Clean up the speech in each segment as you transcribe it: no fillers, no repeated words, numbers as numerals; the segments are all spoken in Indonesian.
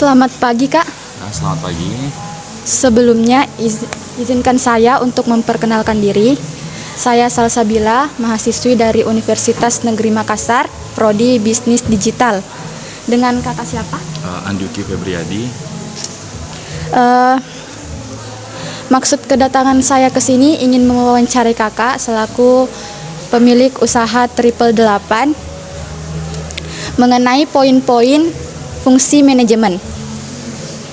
Selamat pagi, Kak. Nah, selamat pagi. Sebelumnya, izinkan saya untuk memperkenalkan diri. Saya Salsabila, mahasiswi dari Universitas Negeri Makassar, Prodi Bisnis Digital. Dengan kakak siapa? Anduki Febriadi. Maksud kedatangan saya ke sini ingin mewawancarai kakak selaku pemilik usaha Triple 8 mengenai poin-poin fungsi manajemen.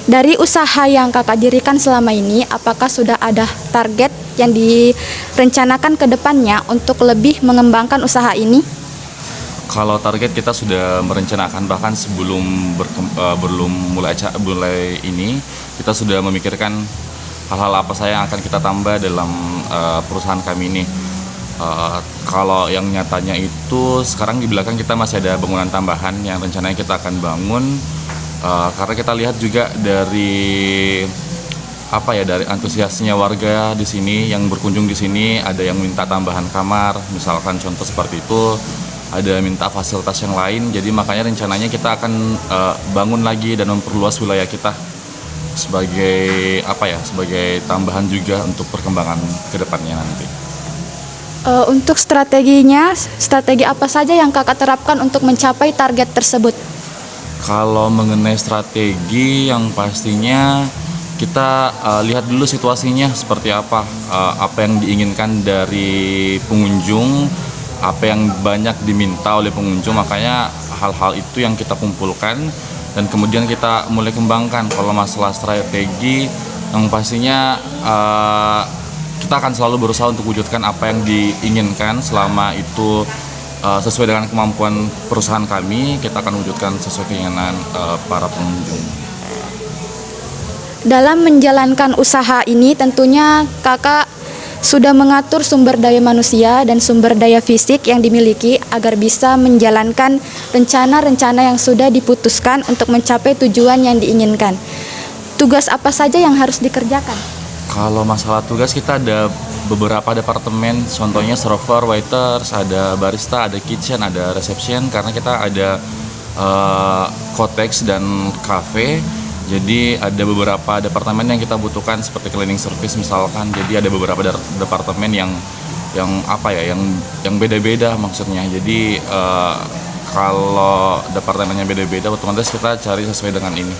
Dari usaha yang kakak dirikan selama ini, apakah sudah ada target yang direncanakan ke depannya untuk lebih mengembangkan usaha ini? Kalau target kita sudah merencanakan, bahkan sebelum belum mulai ini, kita sudah memikirkan hal-hal apa saja yang akan kita tambah dalam perusahaan kami ini. Kalau yang nyatanya itu sekarang di belakang kita masih ada bangunan tambahan yang rencananya kita akan bangun. Karena kita lihat juga dari dari antusiasnya warga di sini yang berkunjung di sini, ada yang minta tambahan kamar, misalkan contoh seperti itu, ada minta fasilitas yang lain. Jadi makanya rencananya kita akan bangun lagi dan memperluas wilayah kita sebagai sebagai tambahan juga untuk perkembangan kedepannya nanti. Untuk strategi apa saja yang kakak terapkan untuk mencapai target tersebut? Kalau mengenai strategi, yang pastinya kita lihat dulu situasinya seperti apa yang diinginkan dari pengunjung, apa yang banyak diminta oleh pengunjung, makanya hal-hal itu yang kita kumpulkan dan kemudian kita mulai kembangkan. Kalau masalah strategi, yang pastinya kita akan selalu berusaha untuk wujudkan apa yang diinginkan. Selama itu sesuai dengan kemampuan perusahaan kami, kita akan wujudkan sesuai keinginan para pengunjung. Dalam menjalankan usaha ini tentunya kakak sudah mengatur sumber daya manusia dan sumber daya fisik yang dimiliki agar bisa menjalankan rencana-rencana yang sudah diputuskan untuk mencapai tujuan yang diinginkan. Tugas apa saja yang harus dikerjakan? Kalau masalah tugas, kita ada beberapa departemen, contohnya server, waiters, ada barista, ada kitchen, ada reception, karena kita ada kotex dan cafe. Jadi ada beberapa departemen yang kita butuhkan seperti cleaning service misalkan. Jadi ada beberapa departemen yang beda-beda maksudnya. Jadi kalau departemennya beda-beda, otomatis kita cari sesuai dengan ini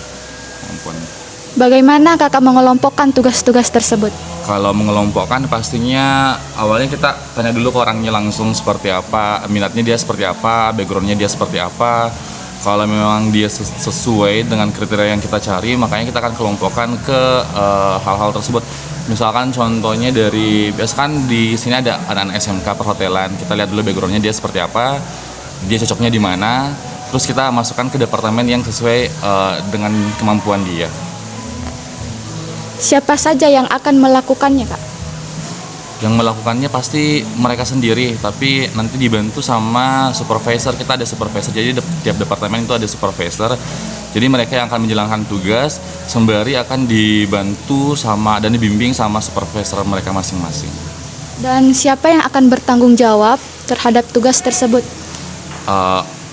kemampuannya. Bagaimana kakak mengelompokkan tugas-tugas tersebut? Kalau mengelompokkan, pastinya awalnya kita tanya dulu ke orangnya langsung seperti apa, minatnya dia seperti apa, backgroundnya dia seperti apa. Kalau memang dia sesuai dengan kriteria yang kita cari, makanya kita akan kelompokkan ke hal-hal tersebut. Misalkan contohnya biasakan di sini ada anak-anak SMK perhotelan, kita lihat dulu backgroundnya dia seperti apa, dia cocoknya di mana, terus kita masukkan ke departemen yang sesuai dengan kemampuan dia. Siapa saja yang akan melakukannya, Kak? Yang melakukannya pasti mereka sendiri, tapi nanti dibantu sama supervisor. Kita ada supervisor, jadi tiap departemen itu ada supervisor. Jadi mereka yang akan menjalankan tugas sembari akan dibantu dan dibimbing sama supervisor mereka masing-masing. Dan siapa yang akan bertanggung jawab terhadap tugas tersebut?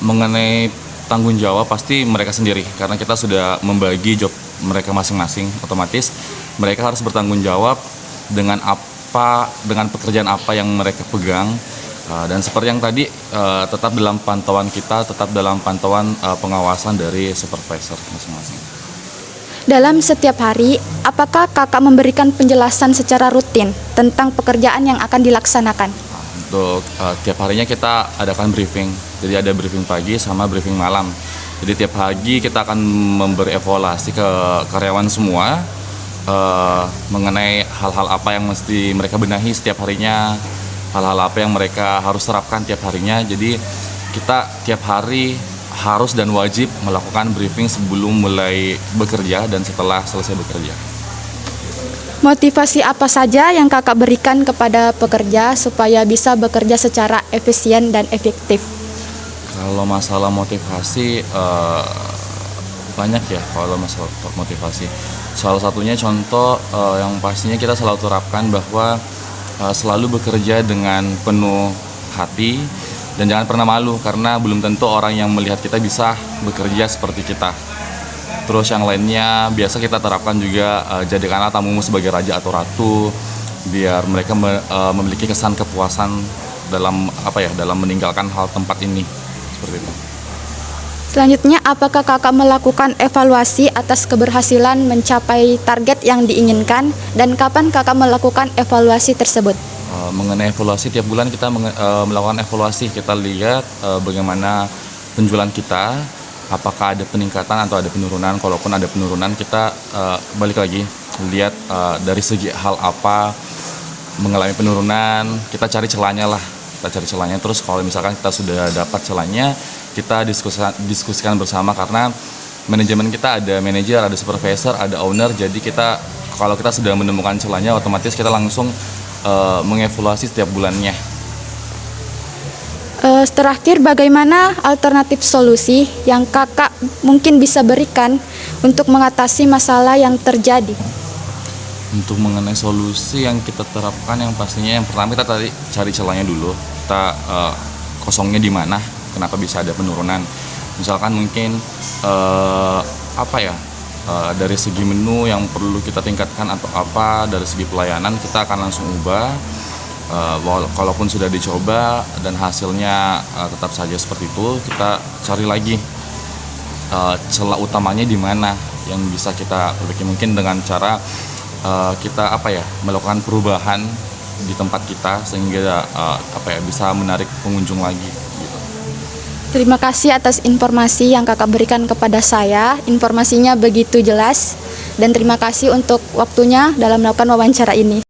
Mengenai tanggung jawab pasti mereka sendiri, karena kita sudah membagi job mereka masing-masing. Otomatis mereka harus bertanggung jawab dengan pekerjaan apa yang mereka pegang, dan seperti yang tadi, tetap dalam pantauan kita, tetap dalam pantauan pengawasan dari supervisor masing-masing. Dalam setiap hari, apakah kakak memberikan penjelasan secara rutin tentang pekerjaan yang akan dilaksanakan? Untuk tiap harinya kita adakan briefing, jadi ada briefing pagi sama briefing malam. Jadi tiap pagi kita akan memberi evaluasi ke karyawan semua mengenai hal-hal apa yang mesti mereka benahi setiap harinya, hal-hal apa yang mereka harus terapkan tiap harinya. Jadi kita tiap hari harus dan wajib melakukan briefing sebelum mulai bekerja dan setelah selesai bekerja. Motivasi apa saja yang kakak berikan kepada pekerja supaya bisa bekerja secara efisien dan efektif? Kalau masalah motivasi, banyak ya kalau masalah motivasi. Salah satunya contoh yang pastinya kita selalu terapkan bahwa selalu bekerja dengan penuh hati dan jangan pernah malu, karena belum tentu orang yang melihat kita bisa bekerja seperti kita. Terus yang lainnya biasa kita terapkan juga, jadikanlah tamumu sebagai raja atau ratu, biar mereka memiliki kesan kepuasan dalam dalam meninggalkan hal tempat ini, seperti itu. Selanjutnya, apakah kakak melakukan evaluasi atas keberhasilan mencapai target yang diinginkan dan kapan kakak melakukan evaluasi tersebut? Mengenai evaluasi, tiap bulan kita melakukan evaluasi, kita lihat bagaimana penjualan kita, apakah ada peningkatan atau ada penurunan. Kalaupun ada penurunan, kita balik lagi lihat dari segi hal apa mengalami penurunan, kita cari celahnya lah. Terus kalau misalkan kita sudah dapat celahnya, kita diskusikan bersama, karena manajemen kita ada manajer, ada supervisor, ada owner. Jadi kalau kita sudah menemukan celahnya, otomatis kita langsung mengevaluasi setiap bulannya. Terakhir, bagaimana alternatif solusi yang kakak mungkin bisa berikan untuk mengatasi masalah yang terjadi? Untuk mengenai solusi yang kita terapkan, yang pastinya yang pertama kita tadi cari celahnya dulu. Kita kosongnya di mana, kenapa bisa ada penurunan. Misalkan mungkin dari segi menu yang perlu kita tingkatkan atau dari segi pelayanan kita akan langsung ubah. Kalaupun sudah dicoba dan hasilnya tetap saja seperti itu, kita cari lagi celah utamanya di mana yang bisa kita perbaiki, mungkin dengan cara kita melakukan perubahan di tempat kita sehingga bisa menarik pengunjung lagi gitu. Terima kasih atas informasi yang kakak berikan kepada saya. Informasinya begitu jelas, dan terima kasih untuk waktunya dalam melakukan wawancara ini.